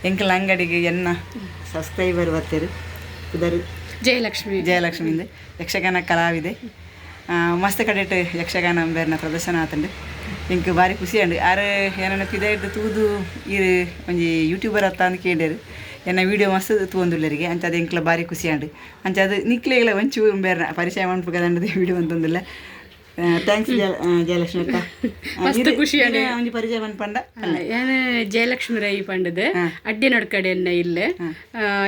ಎಂಕಲ ಅಂಗಡಿಗೆ ಎನ್ನ ಸಬ್ಸ್ಕ್ರೈಬರ್ ಬರ್ತಾರೆ ಇದರ ಜಯಲಕ್ಷ್ಮಿಯಿಂದ ಯಕ್ಷಗಾನ ಕಲಾವಿದೆ ಮಸ್ತ್ ಕಡೆಟ್ ಯಕ್ಷಗಾನ ಬೇರೆನ ಪ್ರದರ್ಶನ ಆತಂಡು ಇಂಕ್ ಭಾರಿ ಖುಷಿ ಅಂಡು ಆರು ಏನನ್ನ ಪಿದಾಯ್ದು ತೂದು ಈ ಒಂಜಿ ಯೂಟ್ಯೂಬರ್ ಅತ್ತ ಅಂದ್ ಕೇಳ್ಯಾರು ಎನ್ನ ವೀಡಿಯೋ ಮಸ್ತ್ ತೂಂದುಳ್ಳರಿಗೆ ಅಂಚ ಅದು ಎಂಕ್ಲ ಭಾರಿ ಖುಷಿ ಅಂಡು ಅಂಚ ಅದು ನಿಕ್ಲೆಗಳ ಒಂಚೂ ಬೇರೆ ಪರಿಚಯ ಮಾಡ್ಬೇಕು ಕದಂಡದ ವೀಡಿಯೋ ಅಂತಂದಿಲ್ಲ ಥ್ಯಾಂಕ್ಸ್ ಜಯಲಕ್ಷ್ಮಿ ಅಕ್ಕ ಮಸ್ತ್ ಖುಷಿ ಒಂಜಿ ಪರಿಚಯ ಪಂಡ ನಾನು ಜಯಲಕ್ಷ್ಮಿ ರೈ ಪಂಡದು ಅಡ್ಡಿ ನಡ್ಕಡೆಯನ್ನ ಇಲ್ಲೇ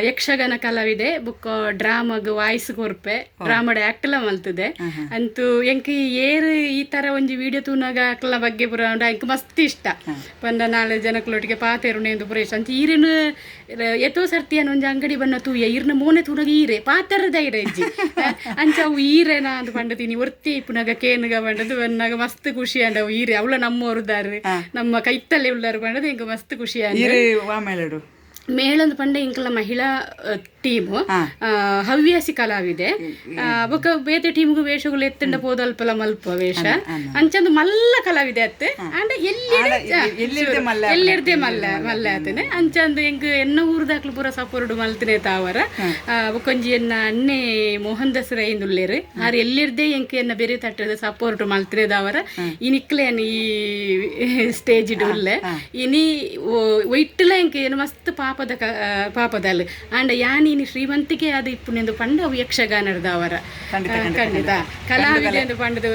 ಯಕ್ಷಗಾನ ಕಲಾವಿದೆ ಬುಕ್ ಡ್ರಾಮಾಗ ವಾಯ್ಸ್ ಕೊರ್ಪೆ ಡ್ರಾಮಾಡ ಆಕ್ಟೆಲ್ಲ ಮಲ್ತದೆ ಅಂತೂ ಎಂಕ್ ಏರು ಈ ತರ ಒಂಜಿ ವಿಡಿಯೋ ತೂನಾಗ ಆಕ್ಲ ಬಗ್ಗೆ ಪುರ ಎಂಕ್ ಮಸ್ತ್ ಇಷ್ಟ ಪಂಡ ನಾಳೆ ಜನಕ್ಲೊಟ್ಟಿಗೆ ಪಾತೆರುಣೆ ಎಂದು ಪುರ ಇಷ್ಟ ಅಂತ ಈರಿನ ಎತ್ತೋ ಸರ್ತಿ ಅನ್ನೋ ಒಂಜಿ ಅಂಗಡಿ ಬನ್ನ ತೂಯ ಈರ್ನ ಮೋನೆ ತೂನಾಗ ಈರೆ ಪಾತೆರದ ಈರೆ ಇಜ್ಜಿ ಅಂಚ ಅವು ಈರೆನಾ ಅಂತ ಪಂಡತೀನಿ ಒರ್ತಿ ಪುನಗ ಕೇನುಗ ಪಂಡದು ಬನ್ನಾಗ ಮಸ್ತ್ ಖುಷಿ ಅಂಡವು ಈರೆ ಅವಳ ನಮ್ಮವರುದಾರು ನಮ್ಮ ಕೈತಲ್ಲೇ ಉಳ್ಳಾರು ಪಂಡದು ಎಂಕ ಮಸ್ತ್ ಖುಷಿ ಅಂಡ ಮೇಳಂದು ಪಂಡ ಇಂಕಲ ಮಹಿಳಾ ಟೀಮು ಹವ್ಯಾಸಿ ಕಲಾವಿದೆ ಬೊಕ್ಕ ಬೇತೆ ಟೀಮ್ಗು ವೇಷಗಳು ಎತ್ತಂಡ ಪೋದಲ್ಪಲ ಮಲ್ಪ ವೇಷ ಅಂಚಂದು ಮಲ್ಲ ಕಲಾವಿದೆ ಅತ್ತೆ ಅಂಡ ಎಲ್ಲಿರ್ದೆ ಮಲ್ಲ ಆತನೆ ಅಂಚಂದು ಎಂಕ್ ಎನ್ನ ಊರ್ದಾಕ್ಲು ಪೂರ ಸಪೋರ್ಡು ಮಲ್ತನೆ ತಾವರ ಬೊಕೊಂಜಿ ಎನ್ನ ಅಣ್ಣೆ ಮೋಹನ್ ದಸ್ ರೈಂದುಲ್ಲೇರು ಆರು ಎಲ್ಲಿರ್ದೆ ಎಂಕ್ ಎನ್ನ ಬೇರೆ ತಟ್ಟದ ಸಪೋರ್ಟ್ ಮಲ್ತನೆ ದಾವರ ಈ ನಿಕ್ಲೇನ್ ಈ ಸ್ಟೇಜ್ ಉಲ್ಲೆ ಇನಿ ಒಯ್ಟಲ ಎಂಕ್ ಏನು ಮಸ್ತ್ ಪಾಪದಲ್ಲ ಅಂಡ ಯಾನಿ ಶ್ರೀಮಂತಿಕೆ ಅದು ಇಪ್ಪುನೆಂದು ಪಂಡ ಅವು ಯಕ್ಷಗಾನದವರ ಖಂಡಿತ ಕಲಾವಿದೆ ಎಂದು ಪಂಡದು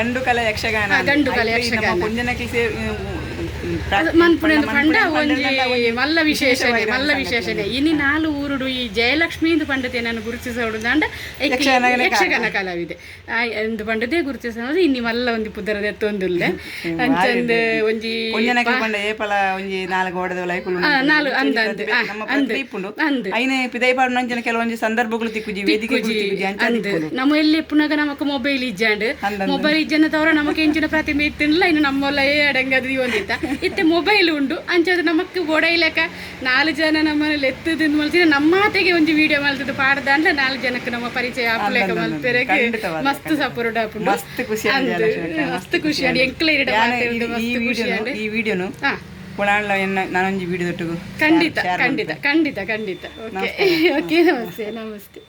ಗಂಡು ಕಲೆ ಯಕ್ಷಗಾನ ಮನ್ಪುನೆಂದು ಪಂಡ ಒಂಜಿ ಮಲ್ಲ ವಿಶೇಷಣೆ ಇನಿ ನಾಲು ಊರುಡು ಈ ಜಯಲಕ್ಷ್ಮಿ ಎಂದು ಪಂಡತೆ ನಾನು ಗುರುತಿಸೋಡು ದಾಂಡ ಯಕ್ಷಗಾನ ಕಲಾವಿದೆ ಎಂದು ಪಂಡದೇ ಗುರುತಿಸೋದು ಇನ್ನಿ ಮಲ್ಲ ಒಂದು ಪುದರದ ಎತ್ತೊಂದುಲ್ಲ ಅಂಚಂದ ಒಂಜಿ ನಾಲು ಕೆಲವೊಂದು ಸಂದರ್ಭಗಳು ನಮ್ಮ ಎಲ್ಲಿ ಪುನಗ ನಮಕ್ ಮೊಬೈಲ್ ಇಜ್ಜಾಂಡ್ ಮೊಬೈಲ್ ಇಜ್ಜನ ತವರ ನಮಕ್ ಎಂಚಿನ ಪ್ರತಿಮೆ ಇತ್ತಿಲ್ಲ ಇನ್ನು ನಮ್ಮಲ್ಲ ಅಡಂಗದು ಒಂದಿತ್ತ ಇತ್ತೆ ಮೊಬೈಲ್ ಉಂಡು ಅಂಚದು ನಮಕ್ ಒಡೈಲಕ 4 ಜನ ನಮ್ಮನೇಲಿ ಎತ್ತದ ಮಲ್ತಿನ ನಮ್ಮ ಮಾತೆಗೆ ಒಂದು ವಿಡಿಯೋ ಮಲ್ತದ್ದು ಪಾಡ್ದಾಂಡ್ಲ 4 ಜನಕ್ಕೆ ನಮ್ಮ ಪರಿಚಯ ಆಪ್ಲೇಕ ಮಲ್ಪೆರೆಗೆ ಮಸ್ತ್ ಸಪೋರ್ಟ್ ಆಪುಂಡು ಮಸ್ತ್ ಖುಷಿ ಅಂಡ್ ಎಂಕ್ಲ ಈ ವಿಡಿಯೋನು ನಾನೊಂದು ವಿಡಿಯೋ ಖಂಡಿತ ಓಕೆ ನಮಸ್ತೆ